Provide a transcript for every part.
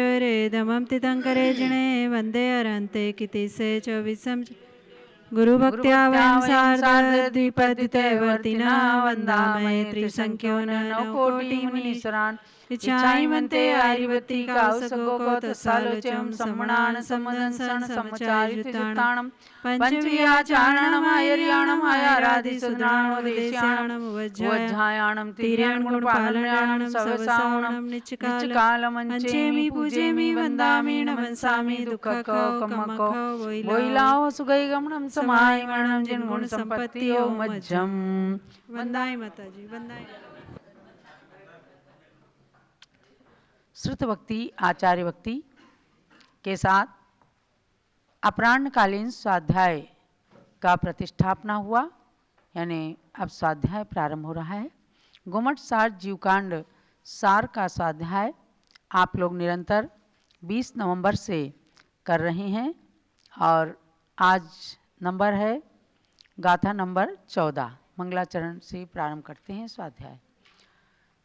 जयोरेदमं तितङ्करे जिणे वन्दे अरन्ते कितिसे च विषं गुरुभक्त्या वयं सार्धद्विपदितैवर्तिना वन्दामहे त्रिसङ्ख्यो नवकोटिमुनीश्वरान् इच्छामन्ते आर्यवती कौसगोकौतसालोच्यं सम्मणान् सम्मदंसन् समचारितयुक्ताणं पञ्चविहाचारणमायर्याणम् आयारादिसुद्राणोदेश्याणम् वज्झायाणं तिर्याणगुणपालयाणं सवसावणं नित्यकालमञ्चेमि पूजेमि वन्दामि नमन्सामि दुःखकौ कमकौ वैलाओ सुगैगमनं समायमनं जिनगुण संपत्तियो मज्जम। वंदाई माता जी, वंदाई। श्रुत भक्ति आचार्य भक्ति के साथ अपराह्नकालीन स्वाध्याय का प्रतिष्ठापना हुआ, यानी अब स्वाध्याय प्रारंभ हो रहा है। गोमट सार जीवकांड सार का स्वाध्याय आप लोग निरंतर 20 नवंबर से कर रहे हैं और आज नंबर है गाथा नंबर 14। मंगलाचरण से प्रारंभ करते हैं स्वाध्याय।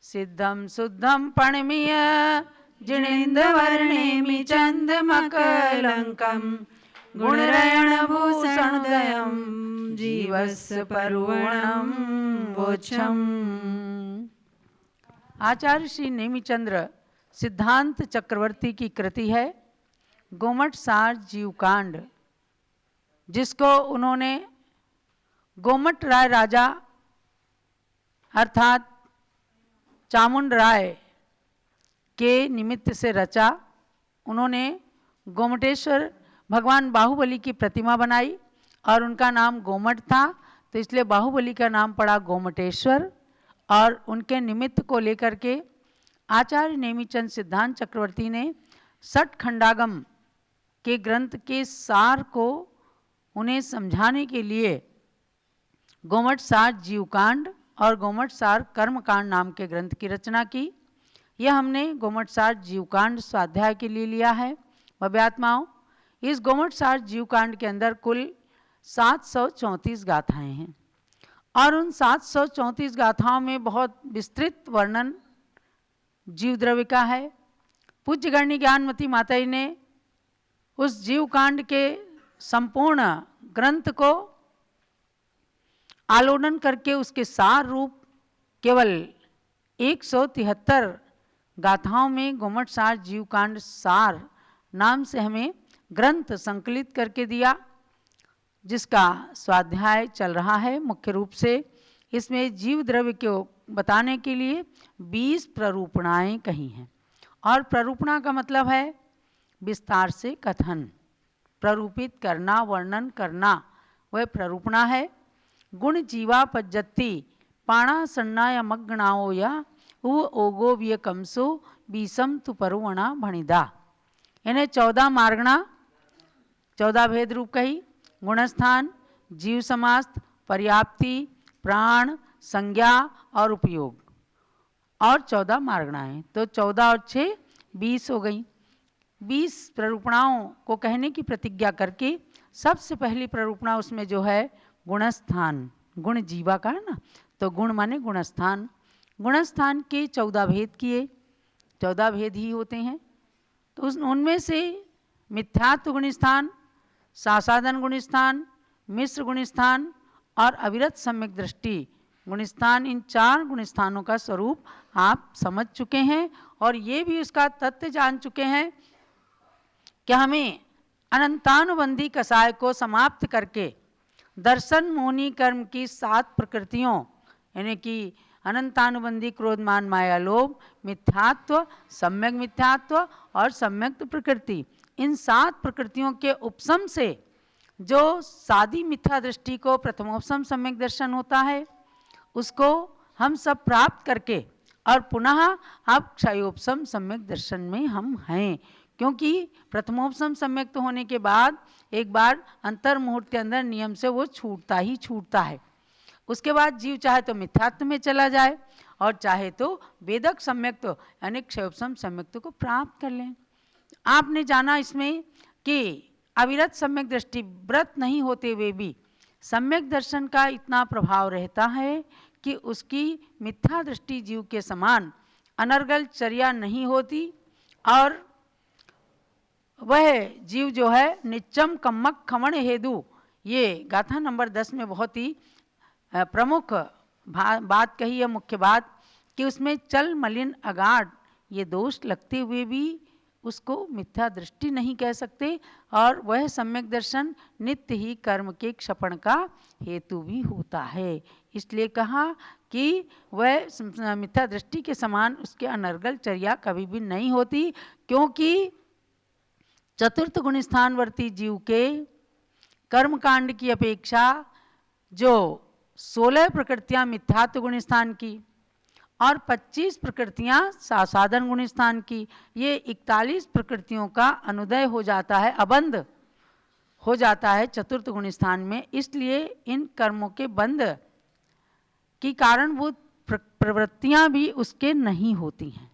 सिद्धम शुद्धम पणमीय जिनेन्द्रवर्णेमि चंदमकलंकम गुणरयण भूषणोदयं जीवस्य परुवणं वोच्छम्। आचार्य श्री नेमिचंद्र सिद्धांत चक्रवर्ती की कृति है गोमट सार जीवकांड, जिसको उन्होंने गोमट राय राजा अर्थात चामुंड राय के निमित्त से रचा। उन्होंने गोमटेश्वर भगवान बाहुबली की प्रतिमा बनाई और उनका नाम गोमट था, तो इसलिए बाहुबली का नाम पड़ा गोमटेश्वर। और उनके निमित्त को लेकर के आचार्य नेमिचंद सिद्धांत चक्रवर्ती ने सठ खंडागम के ग्रंथ के सार को उन्हें समझाने के लिए गोमट सार जीवकांड और गोमट सार कर्मकांड नाम के ग्रंथ की रचना की। यह हमने गोमट सार जीवकांड स्वाध्याय के लिए लिया है। भव्यात्माओं, इस गोमट सार जीवकांड के अंदर कुल 734 गाथाएं हैं और उन 734 गाथाओं में बहुत विस्तृत वर्णन जीव द्रव्य का है। पूज्य गणनी ज्ञानमती माता जी ने उस जीवकांड के संपूर्ण ग्रंथ को आलोडन करके उसके सार रूप केवल 173 गाथाओं में गोमट सार जीवकांड सार नाम से हमें ग्रंथ संकलित करके दिया, जिसका स्वाध्याय चल रहा है। मुख्य रूप से इसमें जीव द्रव्य को बताने के लिए 20 प्ररूपणाएं कही हैं और प्ररूपणा का मतलब है विस्तार से कथन, प्ररूपित करना, वर्णन करना, वह प्ररूपणा है। गुण जीवा पज्जति पाणा सन्ना या मग्नाओ या उ ओगो विय कमसो बीसम तु परुवणा भणिदा। इन्हें 14 मार्गणा, 14 भेद रूप कही। गुणस्थान, जीव समास्त, पर्याप्ति, प्राण, संज्ञा और उपयोग और 14 मार्गणाएं, तो 14 और 6 20 हो गई। 20 प्ररूपणाओं को कहने की प्रतिज्ञा करके सबसे पहली प्ररूपणा उसमें जो है गुणस्थान, गुण जीवा का है ना, तो गुण माने गुणस्थान। गुणस्थान के 14 भेद किए, 14 भेद ही होते हैं। तो उनमें से मिथ्यात्व गुणस्थान, सासाधन गुणस्थान, मिश्र गुणस्थान और अविरत सम्यक दृष्टि गुणस्थान, इन 4 गुणस्थानों का स्वरूप आप समझ चुके हैं और ये भी उसका तथ्य जान चुके हैं कि हमें अनंतानुबंधी कसाय को समाप्त करके दर्शन मोहनी कर्म की 7 प्रकृतियों, यानी कि अनंतानुबंधी क्रोध मान माया लोभ, मिथ्यात्व, सम्यक मिथ्यात्व और सम्यक प्रकृति, इन 7 प्रकृतियों के उपशम से जो सादी मिथ्या दृष्टि को प्रथमोपशम सम्यक दर्शन होता है, उसको हम सब प्राप्त करके और पुनः अब क्षयोपशम सम्यक दर्शन में हम हैं। क्योंकि प्रथमोपशम सम्यक तो होने के बाद एक बार अंतर मुहूर्त के अंदर नियम से वो छूटता ही छूटता है। उसके बाद जीव चाहे तो मिथ्यात्व में चला जाए और चाहे तो वेदक सम्यक्त्व यानी क्षयोपशम सम्यक्त्व को प्राप्त कर लें। आपने जाना इसमें कि अविरत सम्यक दृष्टि, व्रत नहीं होते हुए भी सम्यक दर्शन का इतना प्रभाव रहता है कि उसकी मिथ्या दृष्टि जीव के समान अनर्गल चर्या नहीं होती और वह जीव जो है निच्चम कम्मक खमण हेदु, ये गाथा नंबर 10 में बहुत ही प्रमुख बात कही है, मुख्य बात, कि उसमें चल मलिन अगाध ये दोष लगते हुए भी उसको मिथ्या दृष्टि नहीं कह सकते, और वह सम्यक दर्शन नित्य ही कर्म के क्षपण का हेतु भी होता है। इसलिए कहा कि वह मिथ्या दृष्टि के समान उसके अनर्गल चर्या कभी भी नहीं होती, क्योंकि चतुर्थ गुण स्थानवर्ती जीव के कर्मकांड की अपेक्षा जो 16 प्रकृतियां मिथ्यात्व गुण स्थान की और 25 प्रकृतियां साधन गुण स्थान की, ये 41 प्रकृतियों का अनुदय हो जाता है, अबंध हो जाता है चतुर्थ गुण स्थान में। इसलिए इन कर्मों के बंध की कारणभूत प्रवृत्तियां भी उसके नहीं होती हैं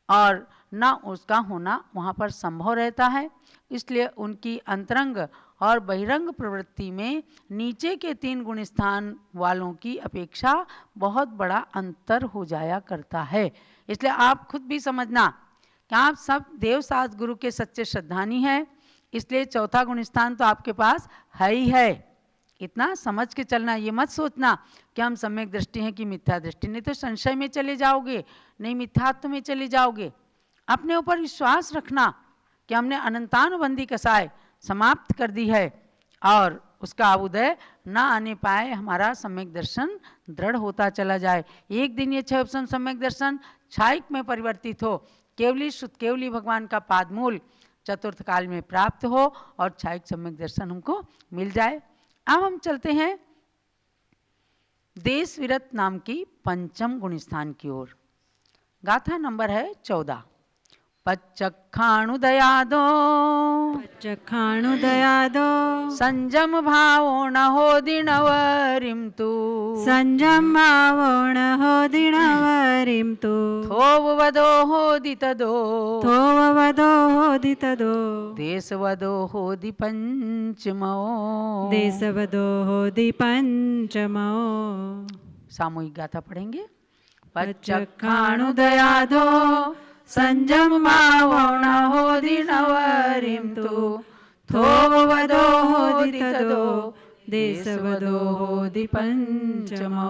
और ना उसका होना वहाँ पर संभव रहता है। इसलिए उनकी अंतरंग और बहिरंग प्रवृत्ति में नीचे के 3 गुण स्थान वालों की अपेक्षा बहुत बड़ा अंतर हो जाया करता है। इसलिए आप खुद भी समझना कि आप सब देवसास गुरु के सच्चे श्रद्धानी हैं, इसलिए चौथा गुण स्थान तो आपके पास है ही है। इतना समझ के चलना, ये मत सोचना कि हम सम्यक दृष्टि हैं कि मिथ्या दृष्टि, नहीं तो संशय में चले जाओगे, नहीं मिथ्यात्व में चले जाओगे। अपने ऊपर विश्वास रखना कि हमने अनंतानुबंधी कसाय समाप्त कर दी है और उसका उदय ना आने पाए, हमारा सम्यक दर्शन दृढ़ होता चला जाए। एक दिन ये 6 उपसम सम्यक दर्शन छायिक में परिवर्तित हो, केवली शुद्ध केवली भगवान का पादमूल चतुर्थ काल में प्राप्त हो और छायिक सम्यक दर्शन हमको मिल जाए। अब हम चलते हैं देश विरत नाम की पंचम गुण स्थान की ओर। गाथा नंबर है 14। पच्चखाणुदयादो पच्चखाणुदयादो संजम भावो न होदिणवरिं तु संजम भावो न होदिणवरिं तु थोववदो होदितदो थोववदो होदितदो देशवदो होदि पंचमो देशवदो होदि पंचमो। सामूहिक गाथा पढ़ेंगे। पच्चखाणुदयादो संजम भावो न होदिणवरिं तु थोववदो होदितदो देशवदो होदि पंचमो।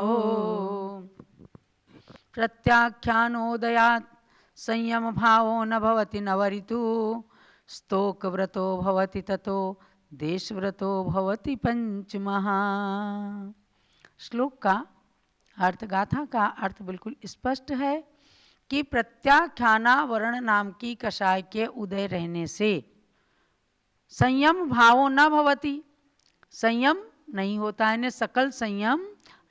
प्रत्याख्यानोदयात् संयम भावो न भवति नवरितु स्तोक व्रतो भवति ततो देशव्रतो भवति पंचमः। श्लोक का अर्थ, गाथा का अर्थ बिल्कुल स्पष्ट है कि प्रत्याख्यानावरण नाम की कषाय के उदय रहने से संयम भावो न भवति, संयम नहीं होता है, सकल संयम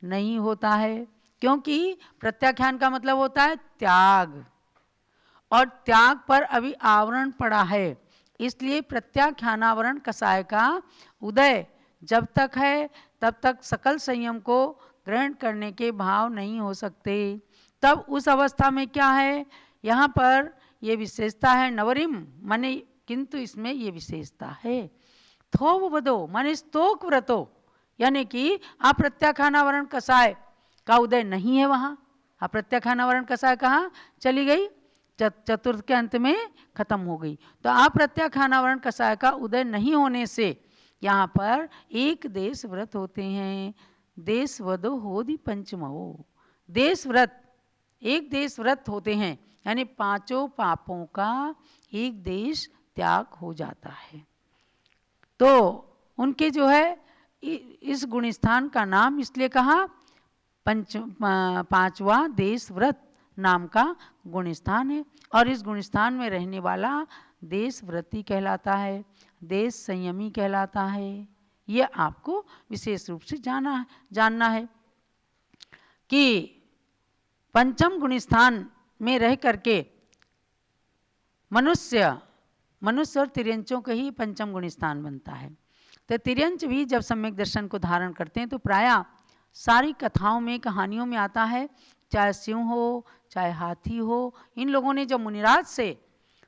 नहीं होता है, क्योंकि प्रत्याख्यान का मतलब होता है त्याग, और त्याग पर अभी आवरण पड़ा है। इसलिए प्रत्याख्यानावरण कषाय का उदय जब तक है तब तक सकल संयम को ग्रहण करने के भाव नहीं हो सकते। तब उस अवस्था में क्या है, यहाँ पर ये विशेषता है नवरिम माने, किंतु इसमें ये विशेषता है थोव बदो माने स्तोक व्रतो, यानी कि अप्रत्याख्यानावरण कषाय का उदय नहीं है वहाँ। अप्रत्याख्यानावरण कषाय कहाँ चली गई, चतुर्थ के अंत में खत्म हो गई। तो अप्रत्याख्यानावरण कषाय का उदय नहीं होने से यहाँ पर एक देश व्रत होते हैं, देश वदो होदि पंचमो। देश व्रत, एक देश व्रत होते हैं, यानी 5 पापों का एक देश त्याग हो जाता है। तो उनके जो है इस गुणस्थान का नाम इसलिए कहा 5वां देश व्रत नाम का गुणस्थान है, और इस गुणस्थान में रहने वाला देश व्रती कहलाता है, देश संयमी कहलाता है। यह आपको विशेष रूप से जानना है कि पंचम गुणस्थान में रह करके मनुष्य और तिर्यंचों का ही पंचम गुणस्थान बनता है। तो तिर्यंच भी जब सम्यक दर्शन को धारण करते हैं तो प्रायः सारी कथाओं में, कहानियों में आता है, चाहे सिंह हो चाहे हाथी हो, इन लोगों ने जब मुनिराज से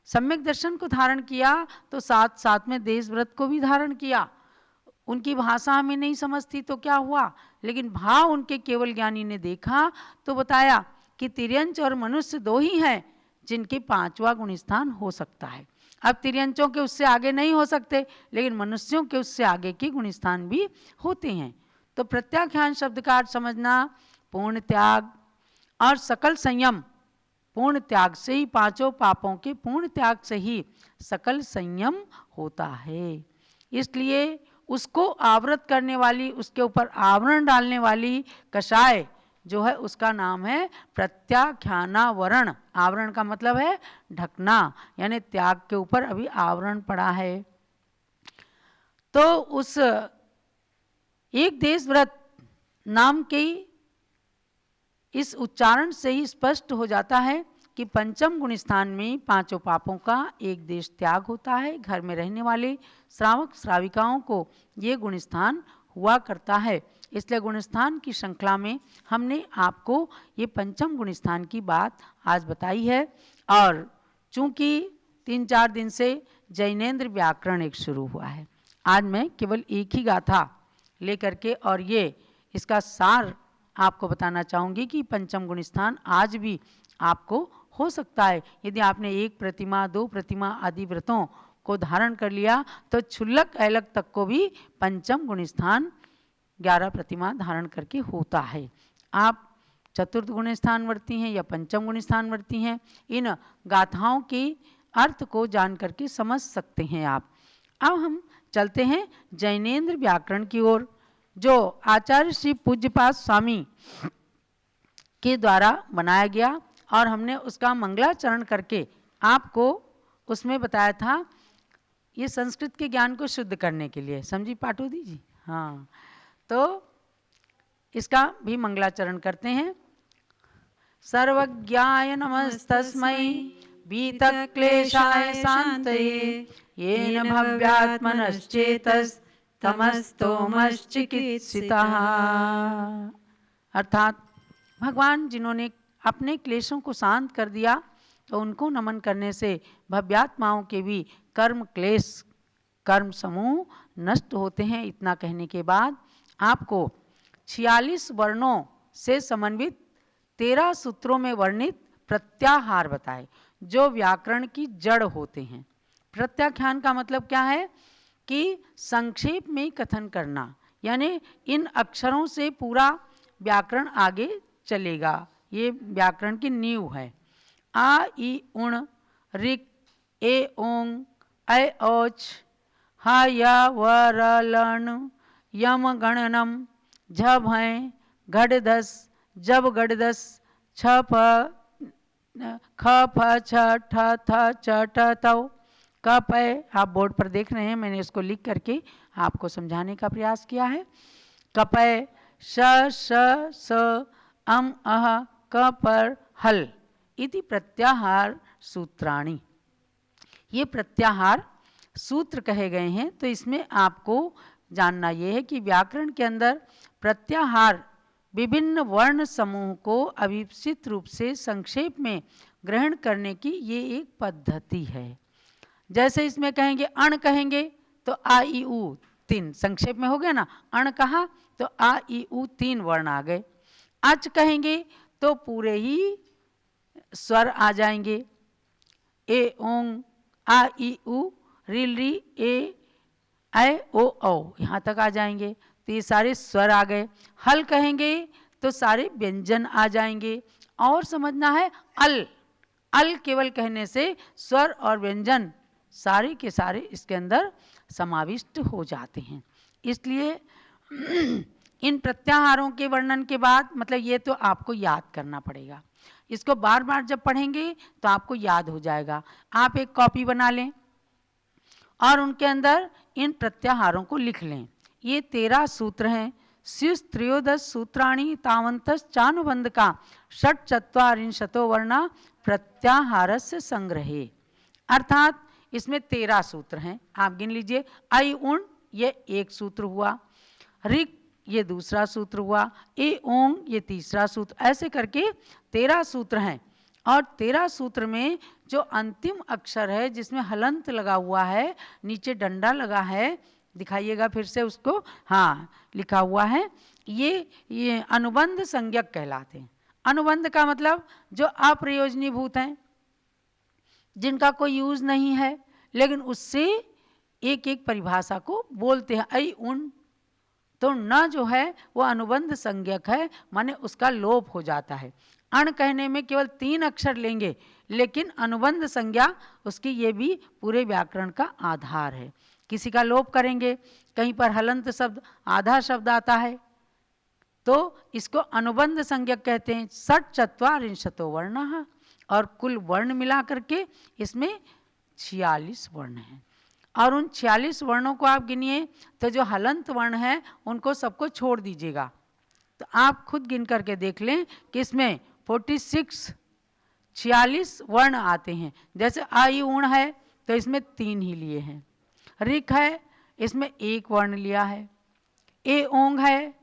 सम्यक दर्शन को धारण किया तो साथ साथ में देश व्रत को भी धारण किया। उनकी भाषा हमें नहीं समझती तो क्या हुआ, लेकिन भाव उनके केवल ज्ञानी ने देखा तो बताया कि तिर्यंच और मनुष्य 2 ही हैं जिनके 5वां गुणस्थान हो सकता है। अब तिर्यंचों के उससे आगे नहीं हो सकते, लेकिन मनुष्यों के उससे आगे के गुणस्थान भी होते हैं। तो प्रत्याख्यान शब्द का अर्थ समझना, पूर्ण त्याग और सकल संयम। पूर्ण त्याग से ही, 5 पापों के पूर्ण त्याग से ही सकल संयम होता है। इसलिए उसको आवृत करने वाली, उसके ऊपर आवरण डालने वाली कषाय जो है उसका नाम है प्रत्याख्यानावरण। आवरण का मतलब है ढकना, यानी त्याग के ऊपर अभी आवरण पड़ा है। तो उस एक देश व्रत नाम के इस उच्चारण से ही स्पष्ट हो जाता है कि पंचम गुणस्थान में 5 पापों का एक देश त्याग होता है। घर में रहने वाले श्रावक श्राविकाओं को ये गुणस्थान हुआ करता है। इसलिए गुणस्थान की श्रृंखला में हमने आपको ये पंचम गुणस्थान की बात आज बताई है। और चूंकि 3-4 दिन से जैनेन्द्र व्याकरण एक शुरू हुआ है, आज मैं केवल एक ही गाथा लेकर के और ये इसका सार आपको बताना चाहूँगी कि पंचम गुणस्थान आज भी आपको हो सकता है। यदि आपने 1 प्रतिमा 2 प्रतिमा आदि व्रतों को धारण कर लिया तो क्षुल्लक ऐलक तक को भी पंचम गुणस्थान 11 प्रतिमा धारण करके होता है। आप चतुर्थ गुणस्थान वर्ती हैं या पंचम गुणस्थान वर्ती हैं, इन गाथाओं के अर्थ को जान करके समझ सकते हैं आप। अब हम चलते हैं जैनेन्द्र व्याकरण की ओर, जो आचार्य श्री पूज्यपाद स्वामी के द्वारा बनाया गया और हमने उसका मंगलाचरण करके आपको उसमें बताया था, ये संस्कृत के ज्ञान को शुद्ध करने के लिए, समझी पाटोदी जी? हाँ, तो इसका भी मंगलाचरण करते हैं। सर्वज्ञाय नमस्तस्मै वीतक्लेशाय शान्तये येन भव्यात्मनश्चेतस्तमस्तोमश्चिकित्सितः। अर्थात भगवान जिन्होंने अपने क्लेशों को शांत कर दिया तो उनको नमन करने से भव्यात्माओं के भी कर्म क्लेश कर्म समूह नष्ट होते हैं। इतना कहने के बाद आपको 46 वर्णों से समन्वित 13 सूत्रों में वर्णित प्रत्याहार बताए जो व्याकरण की जड़ होते हैं। प्रत्याख्यान का मतलब क्या है कि संक्षेप में कथन करना, यानी इन अक्षरों से पूरा व्याकरण आगे चलेगा। ये व्याकरण की नींव है। आ ई उण ऋक ए ओंग ऐ औच ह य व र लण यम गणनम झ भय घड़ दस जब गड़ दस छ फ ख फ छ ठ थ च ट तौ क पै। आप बोर्ड पर देख रहे हैं, मैंने इसको लिख करके आपको समझाने का प्रयास किया है। कपय श श स अम अह क पर हल इति प्रत्याहार सूत्राणि। ये प्रत्याहार सूत्र कहे गए हैं। तो इसमें आपको जानना यह है कि व्याकरण के अंदर प्रत्याहार विभिन्न वर्ण समूह को अविकसित रूप से संक्षेप में ग्रहण करने की ये एक पद्धति है। जैसे इसमें कहेंगे अण कहेंगे तो आ ई उ 3 संक्षेप में हो गया ना, अण कहा तो आ ई उ 3 वर्ण आ गए। अच कहेंगे तो पूरे ही स्वर आ जाएंगे, ए ओंग आ ई उ रिल री ए ऐ ओ औ यहाँ तक आ जाएंगे, तो ये सारे स्वर आ गए। हल कहेंगे तो सारे व्यंजन आ जाएंगे। और समझना है अल, अल केवल कहने से स्वर और व्यंजन सारे के सारे इसके अंदर समाविष्ट हो जाते हैं। इसलिए इन प्रत्याहारों के वर्णन के बाद मतलब ये तो आपको याद करना पड़ेगा। इसको बार बार जब पढ़ेंगे तो आपको याद हो जाएगा। आप एक कॉपी बना लें और उनके अंदर इन प्रत्याहारों को लिख लें। ये 13 सूत्र हैं। स्युस् त्रयोदश सूत्राणि तावन्तश्च चानुबंध का षट्चत्वारिंशतो वर्णा प्रत्याहारस्य संग्रहे। अर्थात इसमें 13 सूत्र हैं, आप गिन लीजिए। ऐ उण ये एक सूत्र हुआ, ऋक ये दूसरा सूत्र हुआ, ए ओंग ये तीसरा सूत्र, ऐसे करके 13 सूत्र हैं। और 13 सूत्र में जो अंतिम अक्षर है जिसमें हलंत लगा हुआ है, नीचे डंडा लगा है, दिखाइएगा फिर से उसको, हाँ लिखा हुआ है, ये अनुबंध संज्ञक कहलाते हैं। अनुबंध का मतलब जो अप्रयोजनीभूत हैं, जिनका कोई यूज नहीं है, लेकिन उससे एक एक परिभाषा को बोलते हैं। ऐ उन, तो न जो है वो अनुबंध संज्ञक है, माने उसका लोप हो जाता है। अण कहने में केवल 3 अक्षर लेंगे, लेकिन अनुबंध संज्ञा उसकी ये भी पूरे व्याकरण का आधार है। किसी का लोप करेंगे, कहीं पर हलंत शब्द आधा शब्द आता है तो इसको अनुबंध संज्ञक कहते हैं। 64 वर्ण, और कुल वर्ण मिला करके इसमें 46 वर्ण हैं। और उन 46 वर्णों को आप गिनिए तो जो हलंत वर्ण हैं उनको सबको छोड़ दीजिएगा, तो आप खुद गिन करके देख लें कि इसमें 46 वर्ण आते हैं। जैसे आई ऊण है तो इसमें 3 ही लिए हैं, रिक है इसमें 1 वर्ण लिया है, ए ओंग है,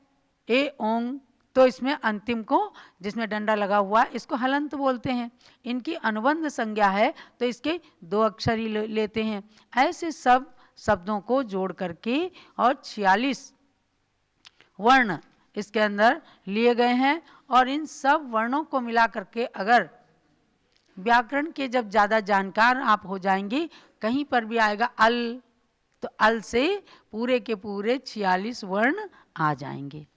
ए ओंग तो इसमें अंतिम को जिसमें डंडा लगा हुआ है इसको हलंत बोलते हैं। इनकी अनुबंध संज्ञा है तो इसके 2 अक्षर ही लेते हैं। ऐसे सब शब्दों को जोड़ करके और 46 वर्ण इसके अंदर लिए गए हैं। और इन सब वर्णों को मिला करके अगर व्याकरण के जब ज़्यादा जानकार आप हो जाएंगे, कहीं पर भी आएगा अल, तो अल से पूरे के पूरे 46 वर्ण आ जाएंगे।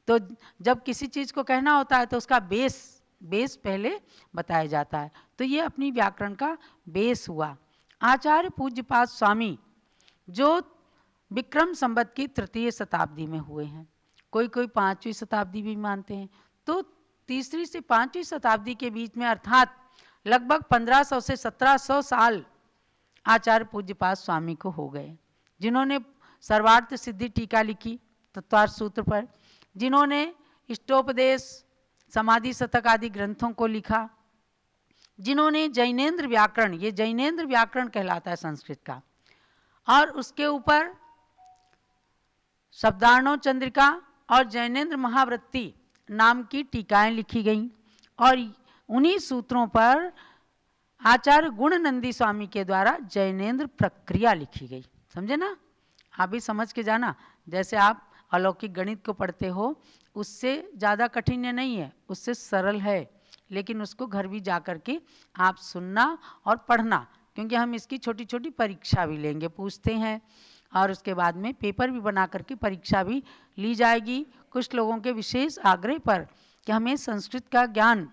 तो जब किसी चीज़ को कहना होता है तो उसका बेस पहले बताया जाता है। तो ये अपनी व्याकरण का बेस हुआ। आचार्य पूज्यपाद स्वामी जो विक्रम संवत की 3य शताब्दी में हुए हैं, कोई 5वीं शताब्दी भी मानते हैं, तो 3री से 5वीं शताब्दी के बीच में अर्थात लगभग 1500 से 1700 साल आचार्य पूज्यपाद स्वामी को हो गए, जिन्होंने सर्वार्थ सिद्धि टीका लिखी तत्वार्थ सूत्र पर, जिन्होंने इष्टोपदेश, समाधि शतक आदि ग्रंथों को लिखा, जिन्होंने जैनेन्द्र व्याकरण, ये जैनेन्द्र व्याकरण कहलाता है संस्कृत का, और उसके ऊपर शब्दार्णव चंद्रिका और जैनेन्द्र महावृत्ति नाम की टीकाएं लिखी गईं। और उन्हीं सूत्रों पर आचार्य गुणनंदी स्वामी के द्वारा जैनेन्द्र प्रक्रिया लिखी गई। समझे ना, आप भी समझ के जाना। जैसे आप अलौकिक गणित को पढ़ते हो, उससे ज़्यादा कठिन नहीं है, उससे सरल है, लेकिन उसको घर भी जा कर के आप सुनना और पढ़ना, क्योंकि हम इसकी छोटी छोटी परीक्षा भी लेंगे, पूछते हैं, और उसके बाद में पेपर भी बना करके परीक्षा भी ली जाएगी। कुछ लोगों के विशेष आग्रह पर कि हमें संस्कृत का ज्ञान,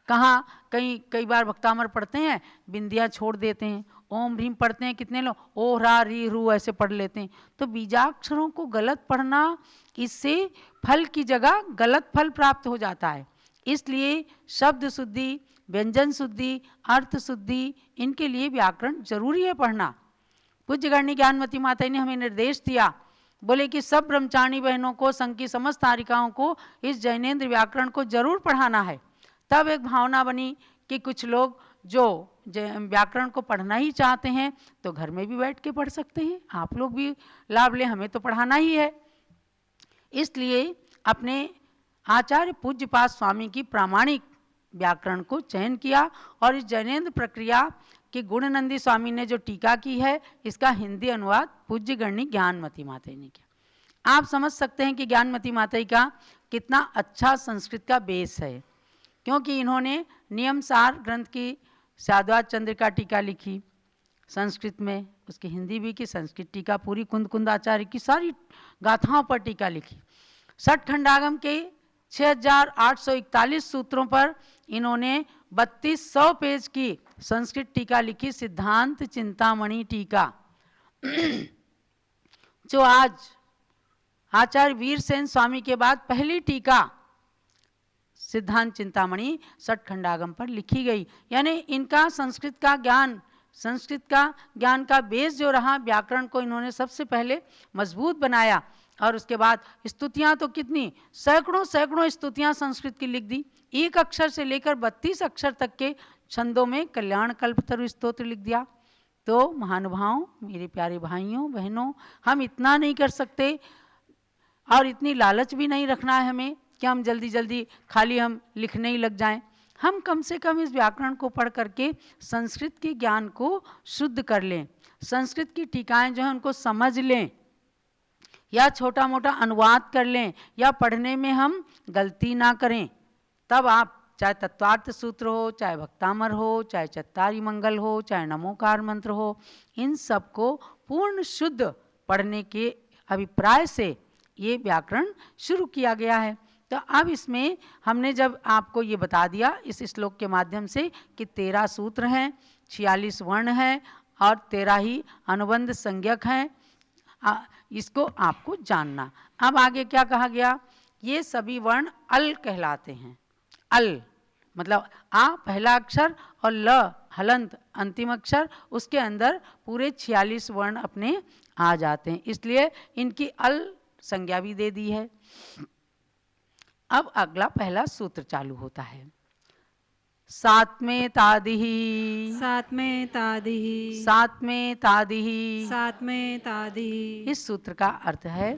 कहाँ कई बार भक्तामर पढ़ते हैं, बिंदियाँ छोड़ देते हैं, ओम ह्रीम पढ़ते हैं, कितने लोग ओ रा री रू ऐसे पढ़ लेते हैं। तो बीजाक्षरों को गलत पढ़ना, इससे फल की जगह गलत फल प्राप्त हो जाता है। इसलिए शब्द शुद्धि, व्यंजन शुद्धि, अर्थ शुद्धि, इनके लिए व्याकरण जरूरी है पढ़ना। पूज्य गणनी ज्ञानमती माता ने हमें निर्देश दिया, बोले कि सब ब्रह्मचारिणी बहनों को, संघ की समस्त तारिकाओं को इस जैनेन्द्र व्याकरण को जरूर पढ़ाना है। तब एक भावना बनी कि कुछ लोग जो व्याकरण को पढ़ना ही चाहते हैं तो घर में भी बैठ के पढ़ सकते हैं, आप लोग भी लाभ लें, हमें तो पढ़ाना ही है। इसलिए अपने आचार्य पूज्यपाद स्वामी की प्रामाणिक व्याकरण को चयन किया, और इस जैनेन्द्र प्रक्रिया कि गुणनंदी स्वामी ने जो टीका की है, इसका हिंदी अनुवाद पूज्य गणनी ज्ञानमती माता ने किया। आप समझ सकते हैं कि ज्ञानमती माता का कितना अच्छा संस्कृत का बेस है, क्योंकि इन्होंने नियमसार ग्रंथ की साद्वात चंद्रिका टीका लिखी संस्कृत में, उसकी हिंदी भी की, संस्कृत टीका पूरी कुंद आचार्य की सारी गाथाओं पर टीका लिखी। 60 खंडागम के 6841 सूत्रों पर इन्होंने 3200 पेज की संस्कृत टीका लिखी, सिद्धांत चिंतामणि टीका, जो आज आचार्य वीरसेन स्वामी के बाद पहली टीका सिद्धांत चिंतामणि 60 खंडागम पर लिखी गई। यानी इनका संस्कृत का ज्ञान का बेस जो रहा, व्याकरण को इन्होंने सबसे पहले मजबूत बनाया। और उसके बाद स्तुतियाँ तो कितनी, सैकड़ों स्तुतियाँ संस्कृत की लिख दी, एक अक्षर से लेकर 32 अक्षर तक के छंदों में कल्याण कल्पतरु स्तोत्र लिख दिया। तो महानुभावों, मेरे प्यारे भाइयों बहनों, हम इतना नहीं कर सकते और इतनी लालच भी नहीं रखना है हमें कि हम जल्दी जल्दी खाली हम लिखने ही लग जाएं। हम कम से कम इस व्याकरण को पढ़ करके संस्कृत के ज्ञान को शुद्ध कर लें, संस्कृत की टीकाएं जो हैं उनको समझ लें, या छोटा मोटा अनुवाद कर लें, या पढ़ने में हम गलती ना करें, तब आप चाहे तत्वार्थ सूत्र हो, चाहे भक्तामर हो, चाहे चत्तारी मंगल हो, चाहे नमोकार मंत्र हो, इन सबको पूर्ण शुद्ध पढ़ने के अभिप्राय से ये व्याकरण शुरू किया गया है। तो अब इसमें हमने जब आपको ये बता दिया इस श्लोक के माध्यम से कि 13 सूत्र हैं, 46 वर्ण हैं और 13 ही अनुबंध संज्ञक हैं, इसको आपको जानना। अब आगे क्या कहा गया, ये सभी वर्ण अल कहलाते हैं। अल मतलब आ पहला अक्षर और ल हलंत अंतिम अक्षर, उसके अंदर पूरे 46 वर्ण अपने आ जाते हैं, इसलिए इनकी अल संज्ञा भी दे दी है। अब अगला पहला सूत्र चालू होता है, सात्मे तादिहि, सात्मे तादिहि, सात्मे तादिहि, सात्मे तादिहि। इस सूत्र का अर्थ है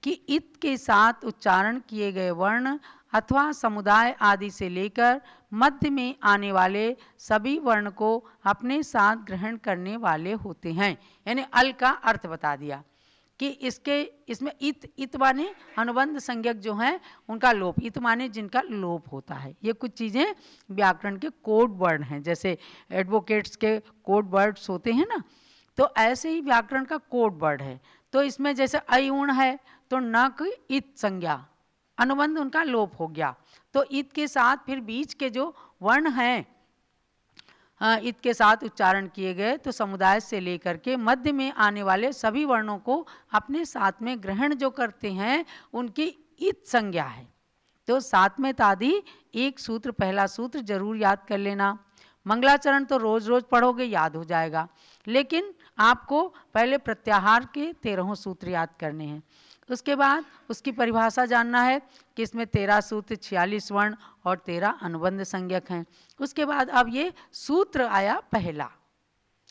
कि इत के साथ उच्चारण किए गए वर्ण अथवा समुदाय आदि से लेकर मध्य में आने वाले सभी वर्ण को अपने साथ ग्रहण करने वाले होते हैं। यानी अल का अर्थ बता दिया कि इसमें इत माने अनुबंध संज्ञक जो हैं उनका लोप, इत माने जिनका लोप होता है। ये कुछ चीज़ें व्याकरण के कोड वर्ड हैं, जैसे एडवोकेट्स के कोड वर्ड्स होते हैं ना, तो ऐसे ही व्याकरण का कोड वर्ड है। तो इसमें जैसे अयुण है तो न की इत संज्ञा, अनुबंध उनका लोप हो गया, तो इत के साथ फिर बीच के जो वर्ण हैं इत के साथ उच्चारण किए गए तो समुदाय से लेकर के मध्य में आने वाले सभी वर्णों को अपने साथ में ग्रहण जो करते हैं उनकी इत संज्ञा है। तो सात्मे तादि एक सूत्र, पहला सूत्र जरूर याद कर लेना। मंगलाचरण तो रोज रोज पढ़ोगे, याद हो जाएगा, लेकिन आपको पहले प्रत्याहार के 13 सूत्र याद करने हैं। उसके बाद उसकी परिभाषा जानना है कि इसमें 13 सूत्र, 46 वर्ण और 13 अनुबंध संज्ञक हैं। उसके बाद अब ये सूत्र आया पहला,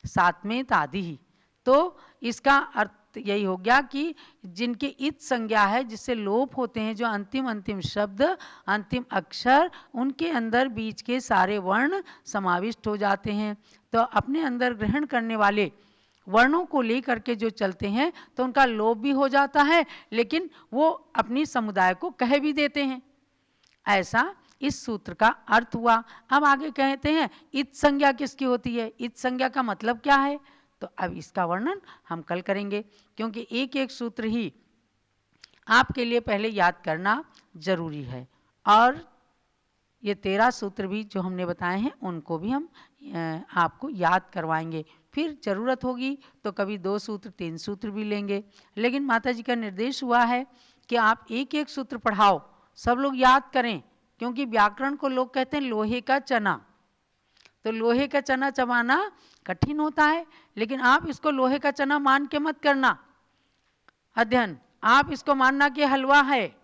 सात्मे तादिहि, तो इसका अर्थ यही हो गया कि जिनकी इत संज्ञा है, जिससे लोप होते हैं, जो अंतिम शब्द, अंतिम अक्षर, उनके अंदर बीच के सारे वर्ण समाविष्ट हो जाते हैं। तो अपने अंदर ग्रहण करने वाले वर्णों को लेकर के जो चलते हैं तो उनका लोप भी हो जाता है, लेकिन वो अपनी समुदाय को कह भी देते हैं। ऐसा इस सूत्र का अर्थ हुआ। अब आगे कहते हैं इत संज्ञा किसकी होती है, इत संज्ञा का मतलब क्या है, तो अब इसका वर्णन हम कल करेंगे, क्योंकि एक एक सूत्र ही आपके लिए पहले याद करना जरूरी है। और ये 13 सूत्र भी जो हमने बताए हैं उनको भी हम आपको याद करवाएंगे। फिर ज़रूरत होगी तो कभी 2 सूत्र 3 सूत्र भी लेंगे, लेकिन माता जी का निर्देश हुआ है कि आप एक एक सूत्र पढ़ाओ, सब लोग याद करें, क्योंकि व्याकरण को लोग कहते हैं लोहे का चना। तो लोहे का चना चबाना कठिन होता है, लेकिन आप इसको लोहे का चना मान के मत करना अध्ययन, आप इसको मानना कि हलवा है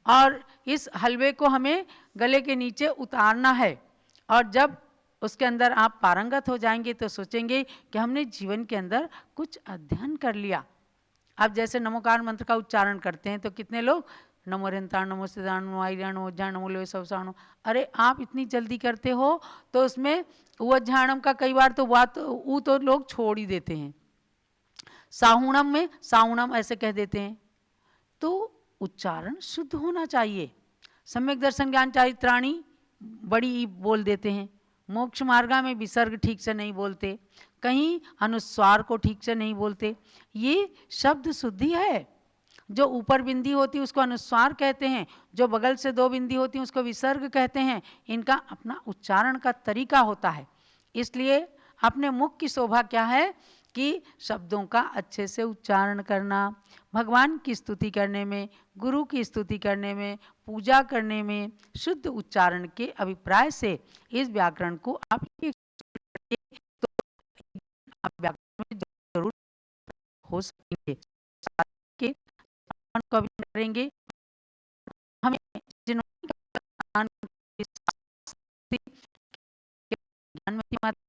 और इस हलवे को हमें गले के नीचे उतारना है, और जब उसके अंदर आप पारंगत हो जाएंगे तो सोचेंगे कि हमने जीवन के अंदर कुछ अध्ययन कर लिया। अब जैसे नमोकार मंत्र का उच्चारण करते हैं तो कितने लोग नमो रंताण, नमो सिद्धाण, नमो आयरण, नमो ज्ञान, नमो लोहे सवसाणु, अरे आप इतनी जल्दी करते हो तो उसमें उज्झाणम का कई बार तो ऊ तो लोग छोड़ ही देते हैं, साहुणम में साहुणम ऐसे कह देते हैं। तो उच्चारण शुद्ध होना चाहिए। सम्यक दर्शन ज्ञान चारित्राणी बड़ी ई बोल देते हैं, मोक्ष मार्गा में विसर्ग ठीक से नहीं बोलते, कहीं अनुस्वार को ठीक से नहीं बोलते। ये शब्द शुद्धि है। जो ऊपर बिंदी होती है उसको अनुस्वार कहते हैं, जो बगल से 2 बिंदी होती हैं उसको विसर्ग कहते हैं। इनका अपना उच्चारण का तरीका होता है। इसलिए अपने मुख की शोभा क्या है कि शब्दों का अच्छे से उच्चारण करना, भगवान की स्तुति करने में, गुरु की स्तुति करने में, पूजा करने में शुद्ध उच्चारण के अभिप्राय से इस व्याकरण को आप तो आप व्याकरण में जरूर हो सकेंगे, के कभी करेंगे। हमें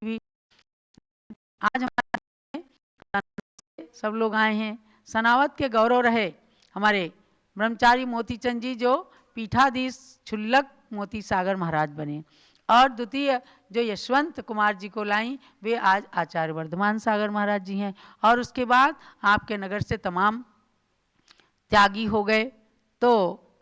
भी आज हमारे सब लोग आए हैं। सनावत के गौरव रहे हमारे ब्रह्मचारी मोतीचंद जी जो पीठाधीश छुल्लक मोती सागर महाराज बने, और द्वितीय जो यशवंत कुमार जी को लाई वे आज आचार्य वर्धमान सागर महाराज जी हैं। और उसके बाद आपके नगर से तमाम त्यागी हो गए, तो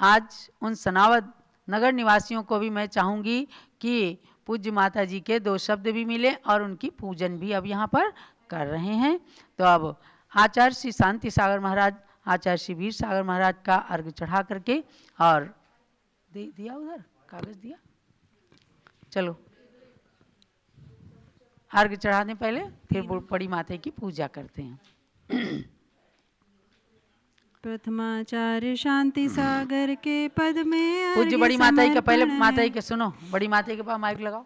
आज उन सनावत नगर निवासियों को भी मैं चाहूँगी कि पूज्य माता जी के 2 शब्द भी मिले और उनकी पूजन भी अब यहाँ पर कर रहे हैं। तो अब आचार्य श्री शांति सागर महाराज, आचार्य श्री वीर सागर महाराज का अर्घ चढ़ा करके और दिया उधर कागज दिया, चलो अर्घ चढ़ाने पहले, फिर बड़ी माता की पूजा करते हैं। प्रथमाचार्य शांति सागर के पद में पूज्य बड़ी माता का पहले माता के सुनो, बड़ी माता के पास माइक लगाओ।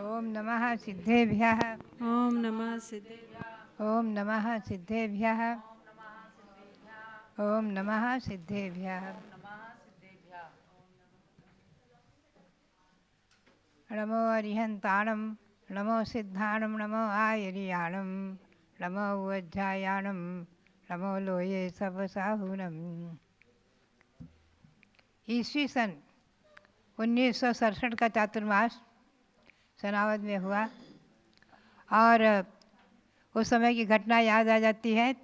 ओम नमः सिद्धेभ्यः, ओम नमः सिद्धेभ्यः, ओम नमः सिद्धेभ्यः, ओम नमः सिद्धेभ्यः। नमो अरिहंताणं, नमो सिद्धाणं, नमो आयरियाणं, नमो वज्रायाणं, नमो लोये सबसाहुनम। ईस्वी सन 1967 का चातुर्मास सनावद में हुआ और उस समय की घटना याद आ जाती है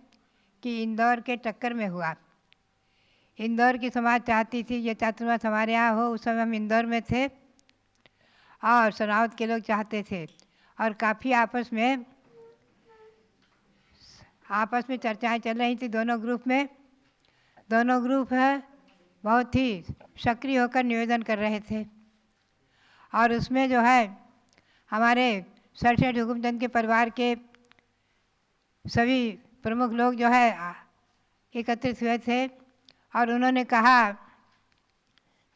कि इंदौर के टक्कर में हुआ। इंदौर की समाज चाहती थी ये चातुर्मास हमारे यहाँ हो। उस समय हम इंदौर में थे और सनावद के लोग चाहते थे और काफ़ी आपस में चर्चाएं चल रही थी दोनों ग्रुप में। दोनों ग्रुप बहुत ही सक्रिय होकर निवेदन कर रहे थे और उसमें जो है हमारे सर सेठ हुकुमचंद के परिवार के सभी प्रमुख लोग जो है एकत्रित हुए थे और उन्होंने कहा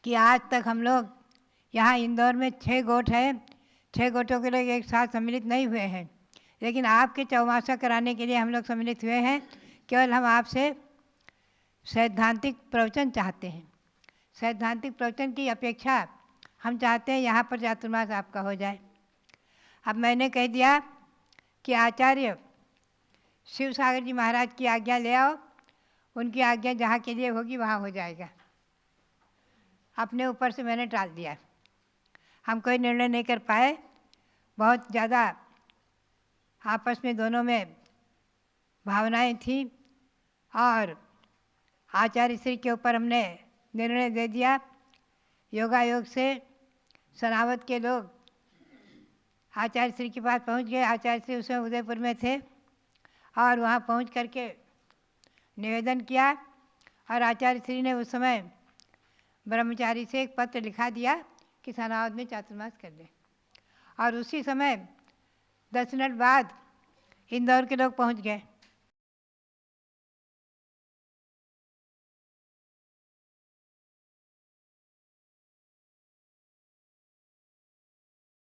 कि आज तक हम लोग यहाँ इंदौर में 6 गोट हैं, 6 गोटों के लोग एक साथ सम्मिलित नहीं हुए हैं, लेकिन आपके चौमासा कराने के लिए हम लोग सम्मिलित हुए हैं। केवल हम आपसे सैद्धांतिक प्रवचन चाहते हैं। सैद्धांतिक प्रवचन की अपेक्षा हम चाहते हैं यहाँ पर चातुर्मास आपका हो जाए। अब मैंने कह दिया कि आचार्य शिव सागर जी महाराज की आज्ञा ले आओ, उनकी आज्ञा जहाँ के लिए होगी वहाँ हो जाएगा। अपने ऊपर से मैंने टाल दिया, हम कोई निर्णय नहीं कर पाए। बहुत ज़्यादा आपस में दोनों में भावनाएं थी और आचार्य श्री के ऊपर हमने निर्णय दे दिया। योगायोग से सनावद के लोग आचार्य श्री के पास पहुंच गए। आचार्य श्री उस समय उदयपुर में थे और वहाँ पहुंच करके निवेदन किया और आचार्य श्री ने उस समय ब्रह्मचारी से एक पत्र लिखा दिया कि सनावद में चातुर्मास कर लें। और उसी समय 10 मिनट बाद इंदौर के लोग पहुंच गए